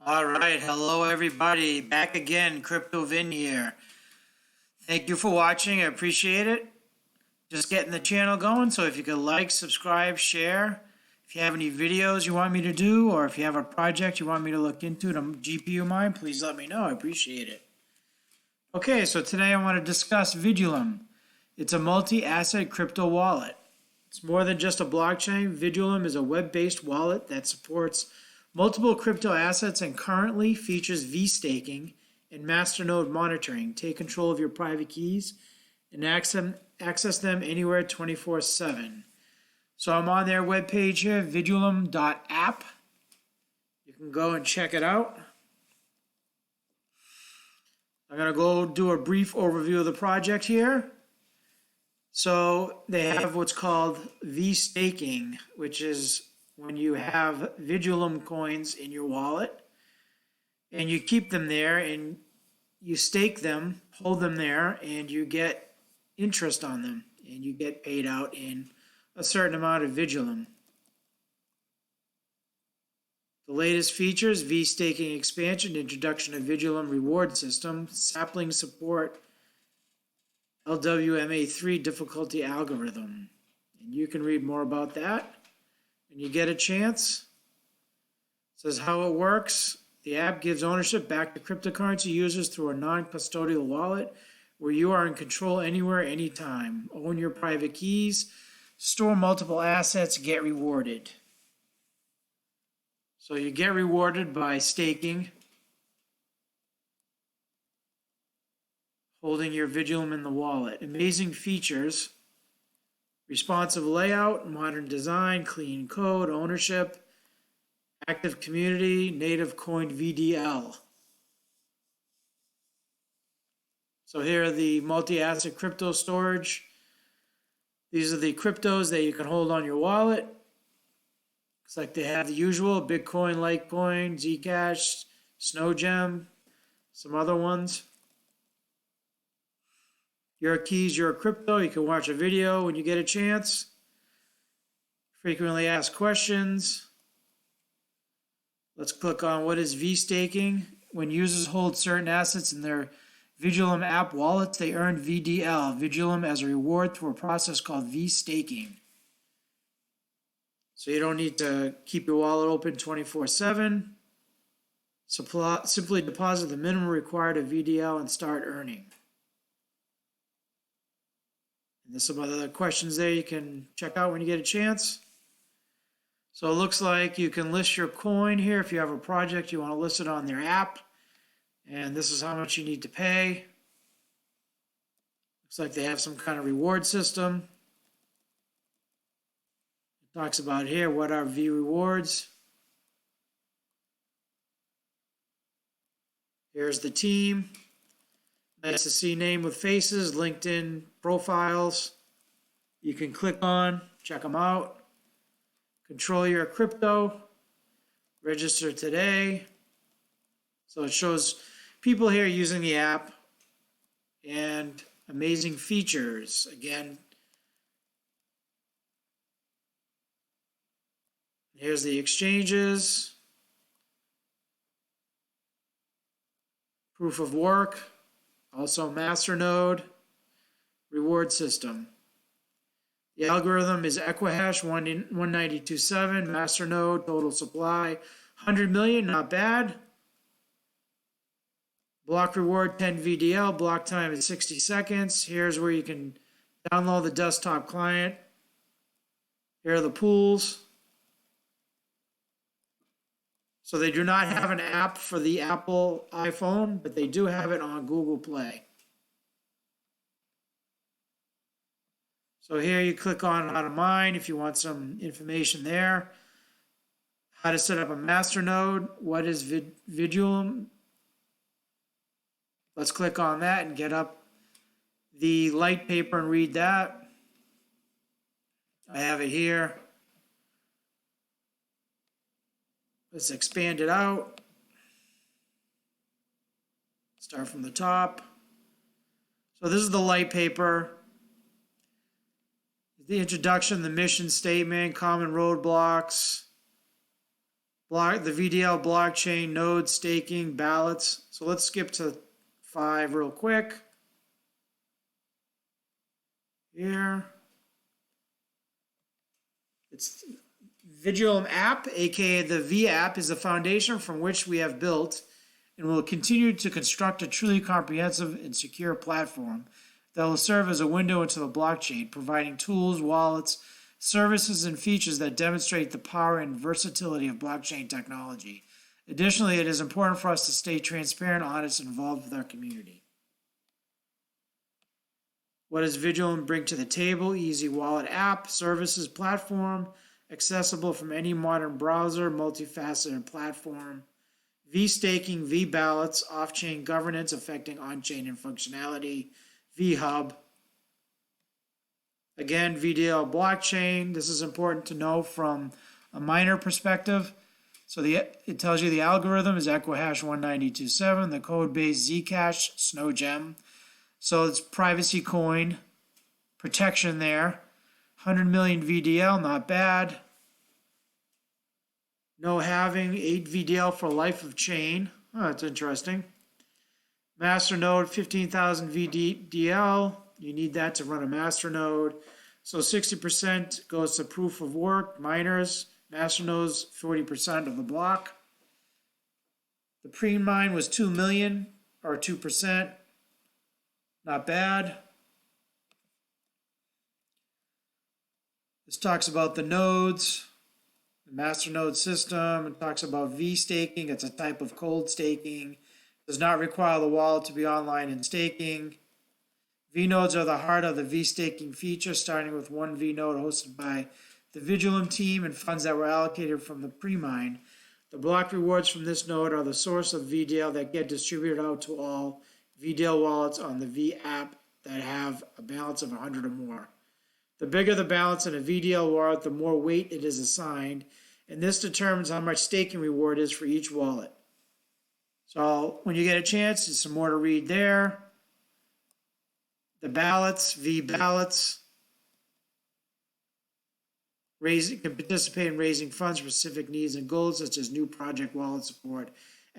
All right, hello everybody. Back again, Crypto Vin here. Thank you for watching. I appreciate it. Just getting the channel going, so if you could like, subscribe, share. If you have any videos you want me to do, or if you have a project you want me to look into to GPU mine, please let me know. I appreciate it. Okay, so today I want to discuss Vidulum. It's a multi-asset crypto wallet. It's more than just a blockchain. Vidulum is a web-based wallet that supports multiple crypto assets and currently features V-staking and masternode monitoring. Take control of your private keys and access them anywhere 24/7. So I'm on their webpage here, vidulum.app. You can go and check it out. I'm going to go do a brief overview of the project here. So they have what's called V-staking, which is when you have Vidulum coins in your wallet and you keep them there and you stake them, hold them there, and you get interest on them and you get paid out in a certain amount of Vidulum. The latest features: V-staking expansion, introduction of Vigilant reward system, sapling support, LWMA3 difficulty algorithm. And you can read more about that when you get a chance. It says how it works. The app gives ownership back to cryptocurrency users through a non-custodial wallet where you are in control anywhere, anytime. Own your private keys, store multiple assets, get rewarded. So you get rewarded by staking, holding your Vidulum in the wallet. Amazing features: responsive layout, modern design, clean code, ownership, active community, native coined VDL. So here are the multi-asset crypto storage. These are the cryptos that you can hold on your wallet. Looks like they have the usual: Bitcoin, Litecoin, Zcash, Snowgem, some other ones. Your keys, your crypto. You can watch a video when you get a chance. Frequently asked questions. Let's click on what is V-staking. When users hold certain assets in their Vidulum app wallets, they earn VDL, Vidulum, as a reward through a process called V-staking. So you don't need to keep your wallet open 24/7. Simply deposit the minimum required of VDL and start earning. And there's some other questions there you can check out when you get a chance. So it looks like you can list your coin here if you have a project you want to list it on their app. And this is how much you need to pay. Looks like they have some kind of reward system. It talks about here what are V rewards. Here's the team. Nice to see name with faces, LinkedIn profiles. You can click on, check them out. Control your crypto. Register today. So it shows people here using the app and amazing features. Again, here's the exchanges. Proof of work. Also masternode, reward system. The algorithm is Equihash 192.7, masternode, total supply 100 million, not bad. Block reward 10 VDL, block time is 60 seconds. Here's where you can download the desktop client. Here are the pools. So they do not have an app for the Apple iPhone, but they do have it on Google Play. So here you click on how to mine if you want some information there. How to set up a masternode. What is Vidulum? Let's click on that and get up the Lightpaper and read that. I have it here. Let's expand it out. Start from the top. So this is the Lightpaper. The introduction, the mission statement, common roadblocks, the VDL blockchain, nodes, staking, ballots. So let's skip to 5 real quick. Here. It's Vidulum app, aka the V app, is the foundation from which we have built and will continue to construct a truly comprehensive and secure platform that will serve as a window into the blockchain, providing tools, wallets, services, and features that demonstrate the power and versatility of blockchain technology. Additionally, it is important for us to stay transparent, honest, and involved with our community. What does Vigilant bring to the table? Easy wallet app, services platform, accessible from any modern browser, multifaceted platform, V-staking, V-ballots, off-chain governance affecting on-chain and functionality, V-hub. Again, VDL blockchain. This is important to know from a miner perspective. So it tells you the algorithm is Equihash 192.7, the code base Zcash, Snow Gem. So it's privacy coin, protection there. 100 million VDL, not bad. No halving, 8 VDL for life of chain. Oh, that's interesting. Master node, 15,000 VDL. You need that to run a master node. So 60% goes to proof of work, miners. Master nodes, 40% of the block. The pre-mine was 2 million, or 2%. Not bad. This talks about the nodes, the master node system. It talks about V-staking. It's a type of cold staking. Does not require the wallet to be online and staking. V-nodes are the heart of the V-staking feature, starting with one V-node hosted by the Vigilum team and funds that were allocated from the pre-mine. The block rewards from this node are the source of VDL that get distributed out to all VDL wallets on the V app that have a balance of 100 or more. The bigger the balance in a VDL wallet, the more weight it is assigned, and this determines how much staking reward is for each wallet. So when you get a chance, there's some more to read there. The ballots, V ballots, can participate in raising funds for specific needs and goals, such as new project wallet support,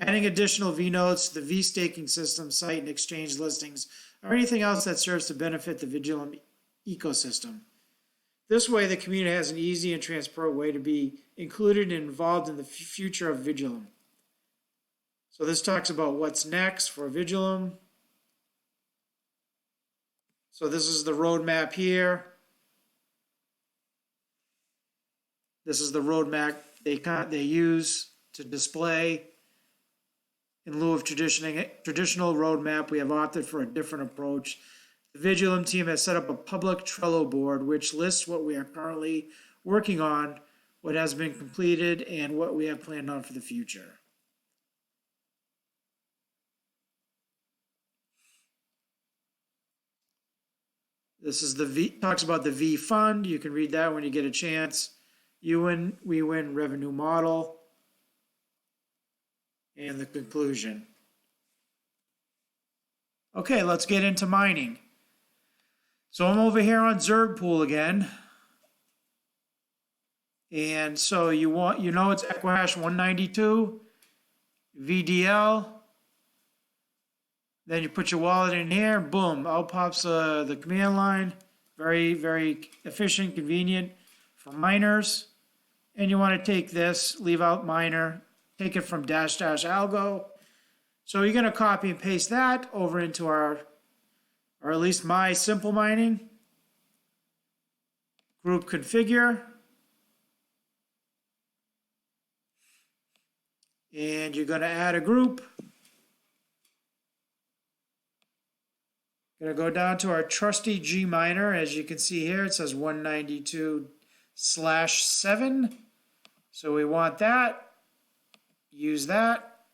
adding additional V nodes to the V staking system, site and exchange listings, or anything else that serves to benefit the Vigilant ecosystem. This way, the community has an easy and transparent way to be included and involved in the future of Vigilant. So this talks about what's next for Vigilant. So this is the roadmap here. This is the roadmap they use to display. In lieu of traditional roadmap, we have opted for a different approach. The Vigilant team has set up a public Trello board which lists what we are currently working on, what has been completed, and what we have planned on for the future. This is talks about the V fund. You can read that when you get a chance. You win, we win revenue model. And the conclusion. Okay, let's get into mining. So I'm over here on Zerg Pool again. And so it's Equihash 192, VDL. Then you put your wallet in here, boom, out pops the command line. Very, very efficient, convenient for miners. And you want to take this, leave out miner, take it from -- algo. So you're going to copy and paste that over into or at least my Simplemining group configure. And you're going to add a group. Going to go down to our trusty gminer. As you can see here, it says 192/7. So we want that. Use that.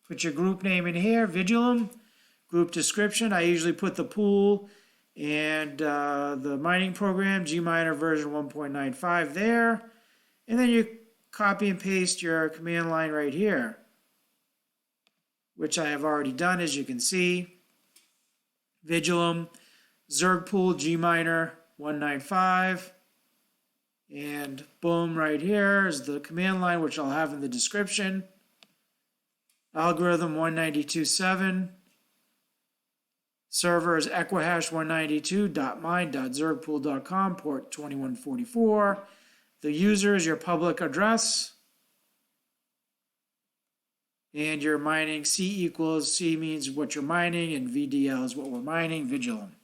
Put your group name in here, Vidulum. Group description, I usually put the pool and the mining program, gminer version 1.95 there. And then you copy and paste your command line right here, which I have already done, as you can see. Vigilum, Zerg pool, gminer 195. And boom, right here is the command line, which I'll have in the description. Algorithm 192.7. Server is Equihash 192.mine.zergpool.com, port 2144. The user is your public address. And your mining, C equals, C means what you're mining, and VDL is what we're mining, Vigilum.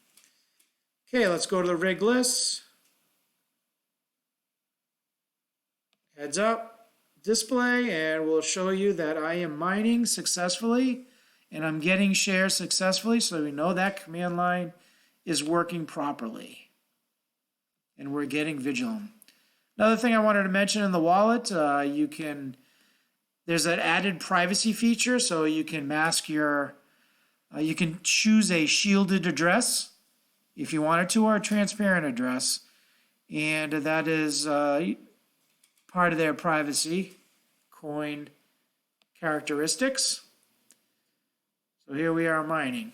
Okay, let's go to the rig list. Heads up display, and we'll show you that I am mining successfully and I'm getting shares successfully, so we know that command line is working properly. And we're getting Vigilum. Another thing I wanted to mention in the wallet, there's an added privacy feature, so you can mask your, you can choose a shielded address if you wanted to, or a transparent address. And that is part of their privacy coin characteristics. So here we are mining.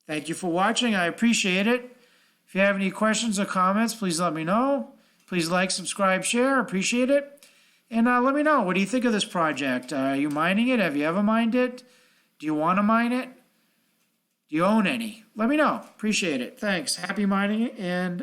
Thank you for watching. I appreciate it. If you have any questions or comments, please let me know. Please like, subscribe, share. Appreciate it. And let me know, what do you think of this project? Are you mining it? Have you ever mined it? Do you want to mine it? Do you own any? Let me know. Appreciate it. Thanks. Happy mining, and